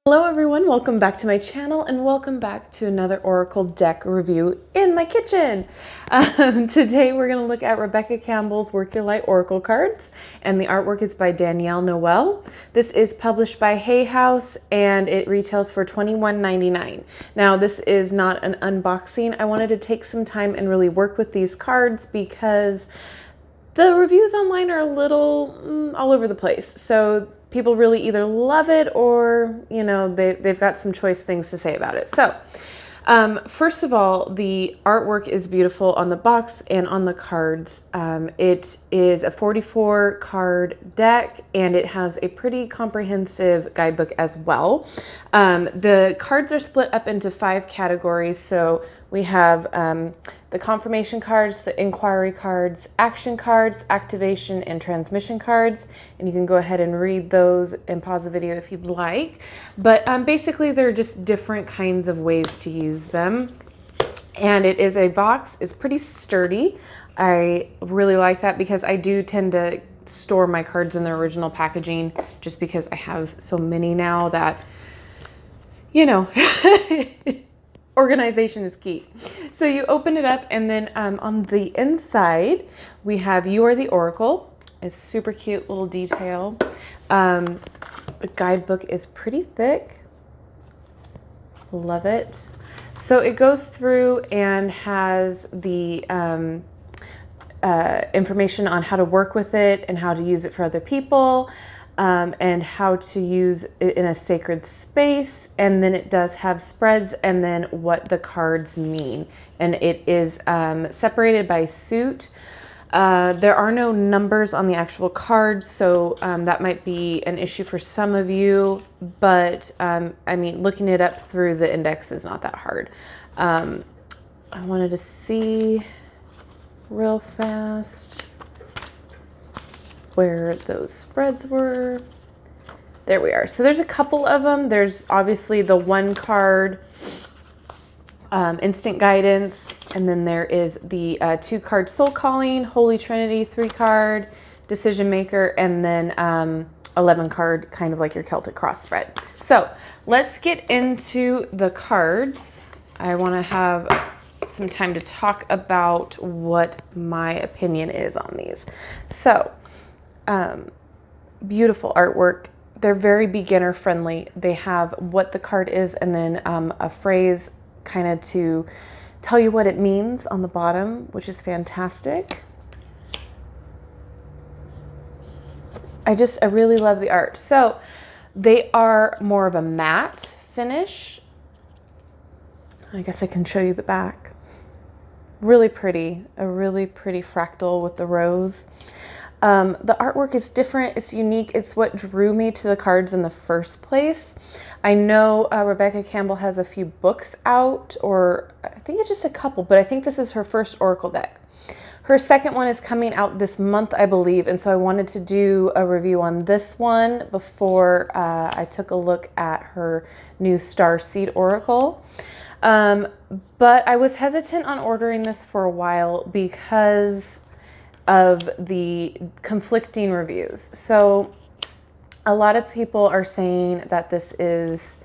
Hello everyone, welcome back to my channel and welcome back to another Oracle deck review in my kitchen. Today we're going to look at Rebecca Campbell's Work Your Light Oracle cards, and the artwork is by Danielle Noel. This is published by Hay House and it retails for $21.99. Now this is not an unboxing. I wanted to take some time and really work with these cards because the reviews online are a little all over the place. So people really either love it or, you know, they've got some choice things to say about it. So first of all, the artwork is beautiful on the box and on the cards. It is a 44 card deck and it has a pretty comprehensive guidebook as well. The cards are split up into 5 categories. So we have the confirmation cards, the inquiry cards, action cards, activation, and transmission cards. And you can go ahead and read those and pause the video if you'd like. But basically, they're just different kinds of ways to use them. And it is a box. It's pretty sturdy. I really like that because I do tend to store my cards in their original packaging just because I have so many now that, you know, organization is key. So you open it up and then on the inside, we have You Are the Oracle. It's super cute little detail. The guidebook is pretty thick. Love it. So it goes through and has the information on how to work with it and how to use it for other people. And how to use it in a sacred space. And then it does have spreads and then what the cards mean. And it is separated by suit. There are no numbers on the actual cards, so that might be an issue for some of you. But I mean, looking it up through the index is not that hard. I wanted to see real fast where those spreads were. There we are. So there's a couple of them. There's obviously the 1 card instant guidance, and then there is the 2 card soul calling, Holy Trinity 3 card decision maker, and then 11 card kind of like your Celtic cross spread. So let's get into the cards. I want to have some time to talk about what my opinion is on these. So beautiful artwork. They're very beginner friendly. They have what the card is and then a phrase kind of to tell you what it means on the bottom, which is fantastic. I really love the art. So they are more of a matte finish. I guess I can show you the back. Really pretty, a really pretty fractal with the rose. The artwork is different. It's unique. It's what drew me to the cards in the first place. I know Rebecca Campbell has a few books out, or I think it's just a couple, but I think this is her first Oracle deck. Her second one is coming out this month, I believe, and so I wanted to do a review on this one before I took a look at her new Starseed Oracle. But I was hesitant on ordering this for a while because of the conflicting reviews. So a lot of people are saying that this is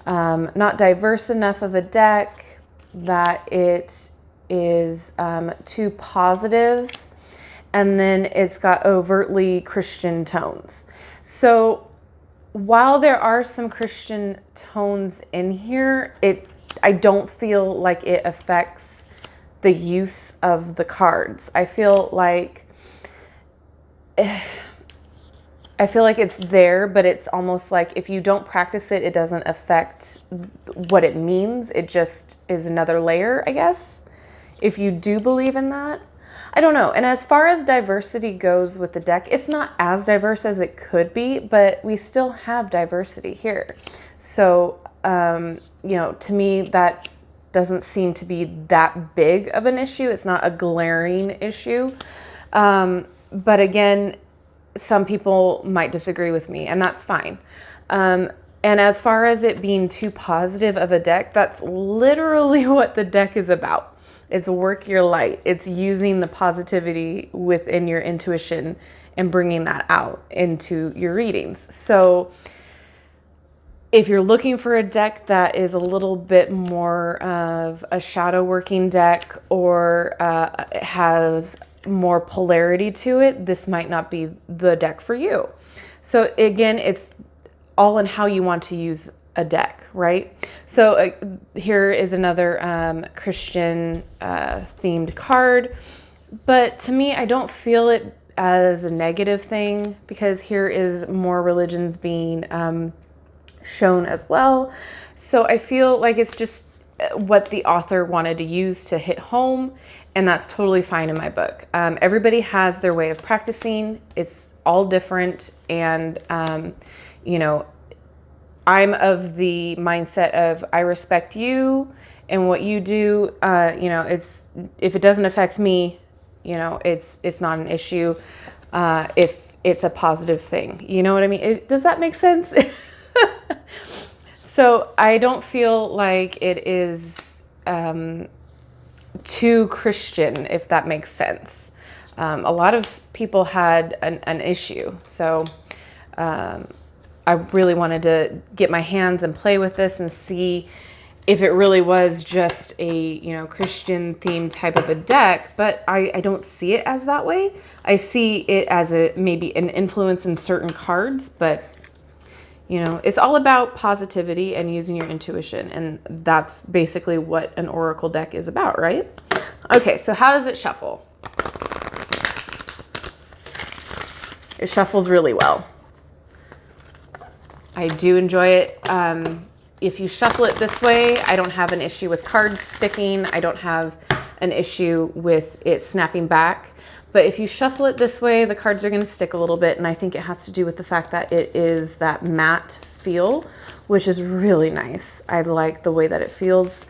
not diverse enough of a deck, that it is too positive, and then it's got overtly Christian tones. So while there are some Christian tones in here, I don't feel like it affects the use of the cards. I feel like it's there, but it's almost like if you don't practice it, it doesn't affect what it means. It just is another layer, I guess, if you do believe in that. I don't know. And as far as diversity goes with the deck, it's not as diverse as it could be, but we still have diversity here. So, you know, to me, that doesn't seem to be that big of an issue. It's not a glaring issue. But again, some people might disagree with me, and that's fine. And as far as it being too positive of a deck, that's literally what the deck is about. It's work your light. It's using the positivity within your intuition and bringing that out into your readings. So If you're looking for a deck that is a little bit more of a shadow working deck, or has more polarity to it, this might not be the deck for you. So again, it's all in how you want to use a deck, right? So here is another Christian themed card, but to me, I don't feel it as a negative thing, because here is more religions being shown as well. So I feel like it's just what the author wanted to use to hit home, and that's totally fine in my book. Everybody has their way of practicing. It's all different, and you know, I'm of the mindset of I respect you and what you do. You know, it's, if it doesn't affect me, you know, it's not an issue. If it's a positive thing, you know what I mean? Does that make sense? So I don't feel like it is too Christian, if that makes sense. A lot of people had an issue. So I really wanted to get my hands and play with this and see if it really was just a, you know, Christian themed type of a deck, but I don't see it as that way. I see it as maybe an influence in certain cards, but you know, it's all about positivity and using your intuition. And that's basically what an oracle deck is about, right? Okay, so how does it shuffle? It shuffles really well. I do enjoy it. If you shuffle it this way, I don't have an issue with cards sticking. I don't have an issue with it snapping back. But if you shuffle it this way, the cards are going to stick a little bit. And I think it has to do with the fact that it is that matte feel, which is really nice. I like the way that it feels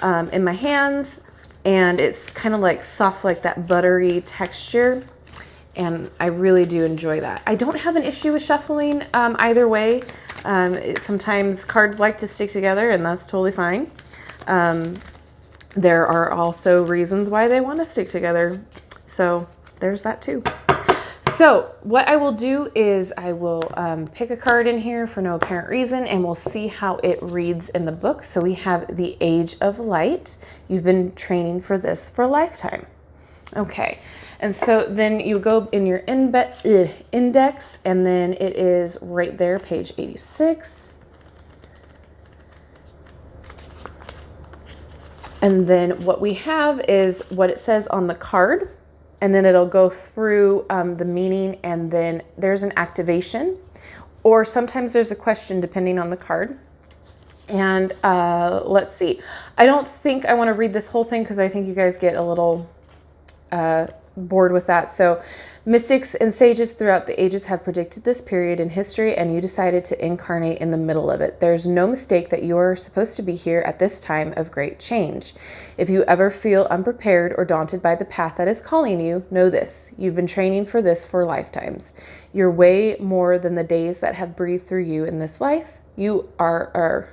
in my hands. And it's kind of like soft, like that buttery texture. And I really do enjoy that. I don't have an issue with shuffling either way. Sometimes cards like to stick together, and that's totally fine. There are also reasons why they want to stick together. So there's that too. So what I will do is I will pick a card in here for no apparent reason, and we'll see how it reads in the book. So we have the Age of Light. You've been training for this for a lifetime. Okay. And so then you go in your index, and then it is right there, page 86. And then what we have is what it says on the card, and then it'll go through the meaning, and then there's an activation, or sometimes there's a question depending on the card. And let's see. I don't think I want to read this whole thing because I think you guys get a little bored with that. So mystics and sages throughout the ages have predicted this period in history, and you decided to incarnate in the middle of it. There's no mistake that you are supposed to be here at this time of great change. If you ever feel unprepared or daunted by the path that is calling you, know this: you've been training for this for lifetimes. You're way more than the days that have breathed through you in this life. You are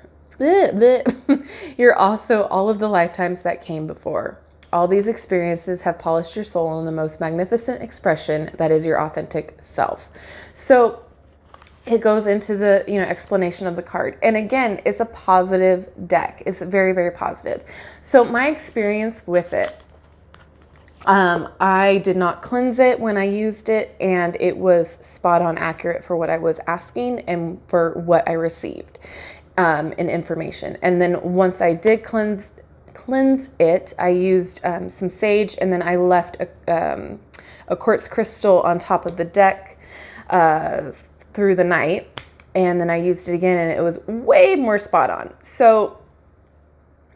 you're also all of the lifetimes that came before. All these experiences have polished your soul in the most magnificent expression that is your authentic self. So it goes into the, you know, explanation of the card. And again, it's a positive deck. It's very, very positive. So my experience with it, I did not cleanse it when I used it, and it was spot on accurate for what I was asking and for what I received in information. And then once I did cleanse it, I used some sage, and then I left a quartz crystal on top of the deck through the night, and then I used it again, and it was way more spot on. So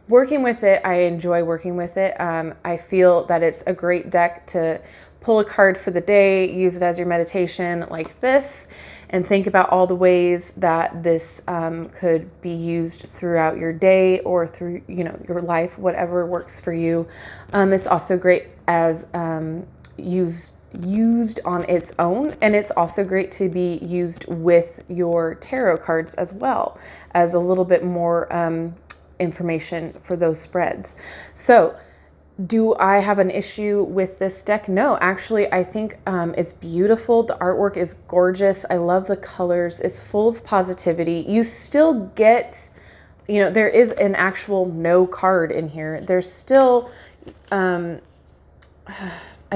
working with it, I enjoy working with it. I feel that it's a great deck to pull a card for the day, use it as your meditation like this, and think about all the ways that this could be used throughout your day or through, you know, your life, whatever works for you. It's also great as used on its own, and it's also great to be used with your tarot cards as well, as a little bit more information for those spreads. So Do I have an issue with this deck? No, actually, I think it's beautiful. The artwork is gorgeous. I love the colors. It's full of positivity. You still get, you know, there is an actual no card in here. There's still, I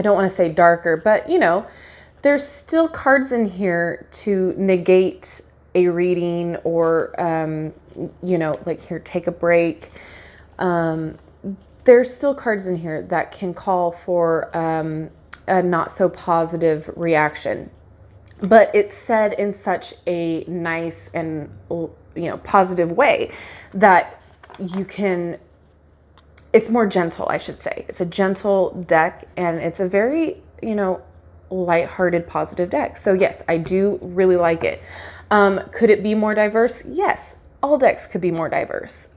don't want to say darker, but, you know, there's still cards in here to negate a reading or, you know, like here, take a break. There's still cards in here that can call for a not so positive reaction, but it's said in such a nice and, you know, positive way that you can, it's more gentle, I should say. It's a gentle deck, and it's a very, you know, lighthearted, positive deck. So yes, I do really like it. Could it be more diverse? Yes, all decks could be more diverse.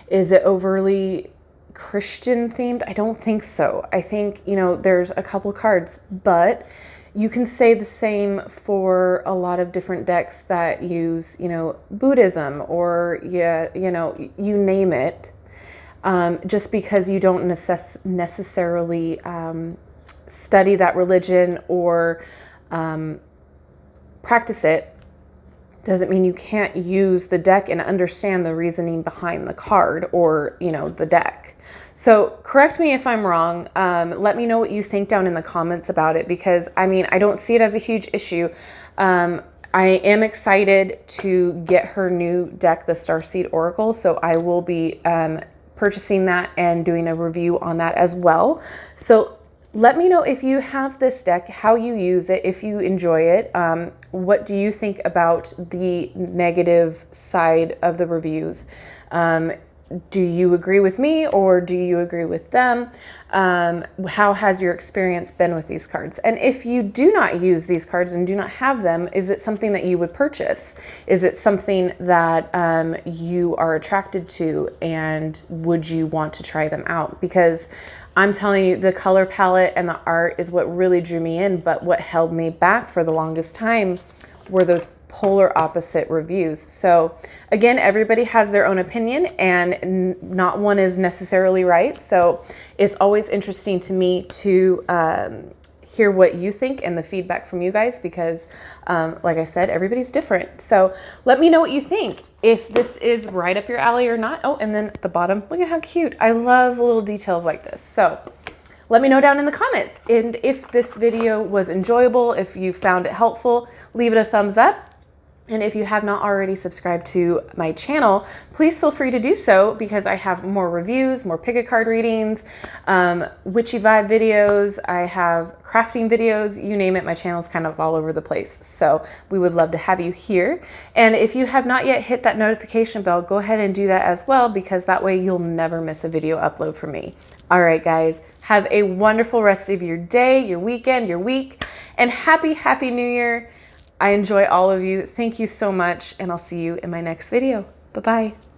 Is it overly Christian themed? I don't think so. I think, you know, there's a couple cards, but you can say the same for a lot of different decks that use, you know, Buddhism or, yeah, you know, you name it. Just because you don't necessarily study that religion or practice it doesn't mean you can't use the deck and understand the reasoning behind the card or, you know, the deck. So correct me if I'm wrong. Let me know what you think down in the comments about it, because I mean, I don't see it as a huge issue. I am excited to get her new deck, the Starseed Oracle. So I will be purchasing that and doing a review on that as well. So let me know if you have this deck, how you use it, if you enjoy it. What do you think about the negative side of the reviews? Do you agree with me or do you agree with them? How has your experience been with these cards? And if you do not use these cards and do not have them, is it something that you would purchase? Is it something that you are attracted to, and would you want to try them out? Because I'm telling you, the color palette and the art is what really drew me in, but what held me back for the longest time were those polar opposite reviews. So again, everybody has their own opinion, and not one is necessarily right. So it's always interesting to me to hear what you think and the feedback from you guys, because like I said, everybody's different. So let me know what you think, if this is right up your alley or not. Oh, and then at the bottom, look at how cute. I love little details like this. So let me know down in the comments. And if this video was enjoyable, if you found it helpful, leave it a thumbs up. And if you have not already subscribed to my channel, please feel free to do so, because I have more reviews, more pick-a-card readings, witchy vibe videos, I have crafting videos, you name it, my channel's kind of all over the place. So we would love to have you here. And if you have not yet hit that notification bell, go ahead and do that as well, because that way you'll never miss a video upload from me. All right, guys, have a wonderful rest of your day, your weekend, your week, and happy New Year. I enjoy all of you. Thank you so much, and I'll see you in my next video. Bye-bye.